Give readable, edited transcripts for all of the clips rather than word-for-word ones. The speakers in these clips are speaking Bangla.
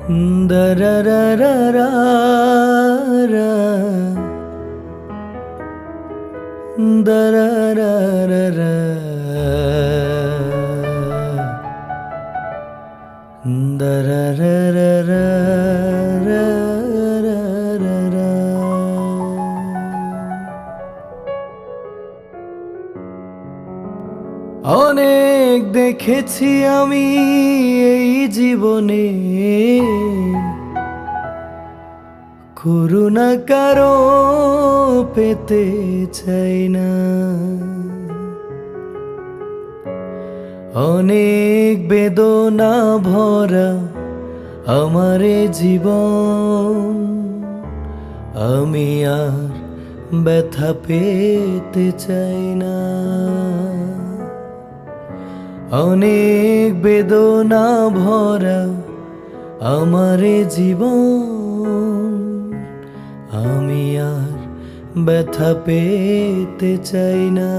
Da-ra-ra-ra-ra-ra. Da-ra-ra-ra-ra. Da-ra-ra-ra-ra-ra-ra-ra. অনেক দেখেছি আমি এই জীবনে, করুণা কারো পেতে চাই না। অনেক বেদনা ভরা আমার এ জীবন, আমি আর ব্যথা পেতে চাই না। অনেক বেদনা ভরা আমার এ জীবন, আমি আর ব্যথা পেতে চাই না।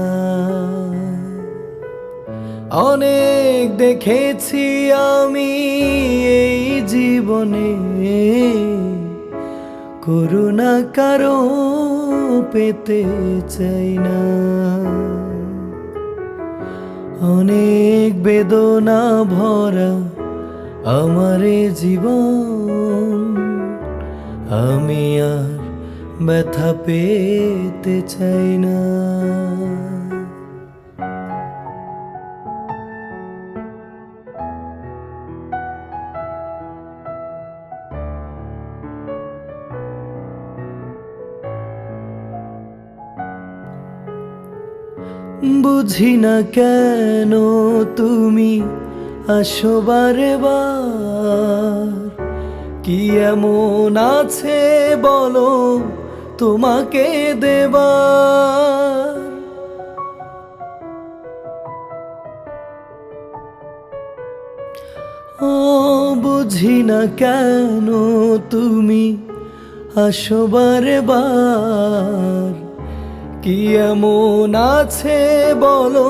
অনেক দেখেছি আমি এই জীবনে, করুণা কারো পেতে চাই না। অনেক বেদনা ভরা আমার এ জীবন, আমি আর ব্যথা পেতে চাই না। বুঝি না কেন তুমি আসো বারে বার, কি এমন আছে বলো তোমাকে দেবার। ও বুঝি না কেন তুমি আসো বারে বার, কি এমন আছে বলো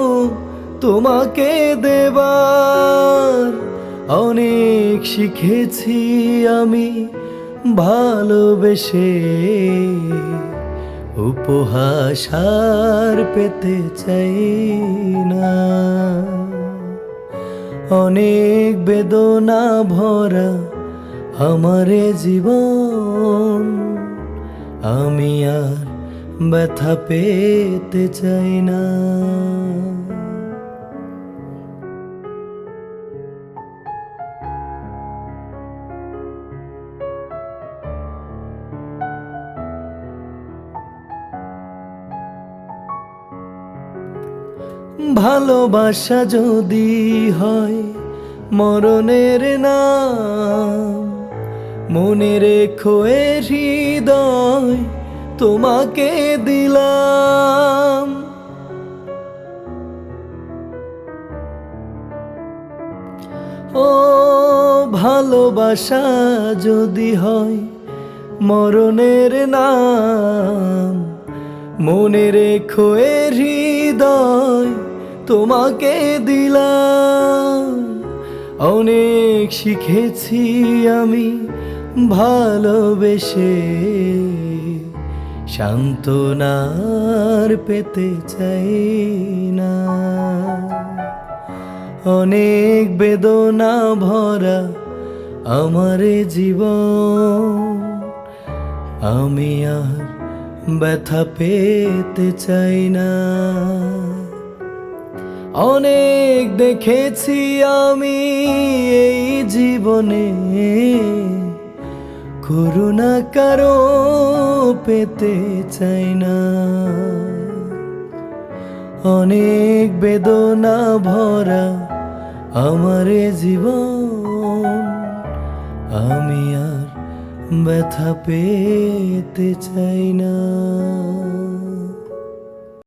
তোমাকে দেবার। অনেক শিখেছি আমি ভালোবেসে, উপহাস আর পেতে চাই না। অনেক বেদনা ভরা আমার এ জীবন, আমি আর ব্যথা পেতে চাই না। ভালোবাসা যদি হয় মরণের নাম, মনে রেখো এ হৃদয় তোমাকে দিলাম। ও ভালোবাসা যদি হয় মরণের নাম, মনে রেখো এ হৃদয় তোমাকে দিলাম। অনেক শিখেছি আমি ভালোবেসে, সান্ত্বনার পেতে চাই না। অনেক বেদনা ভরা আমার এ জীবন, আমি আর ব্যথা পেতে চাই না। অনেক দেখেছি আমি এই জীবনে, করুণা কারো পেতে চাই না। অনেক বেদনা ভরা আমার এ জীবন, আমি আর ব্যথা পেতে চাই না।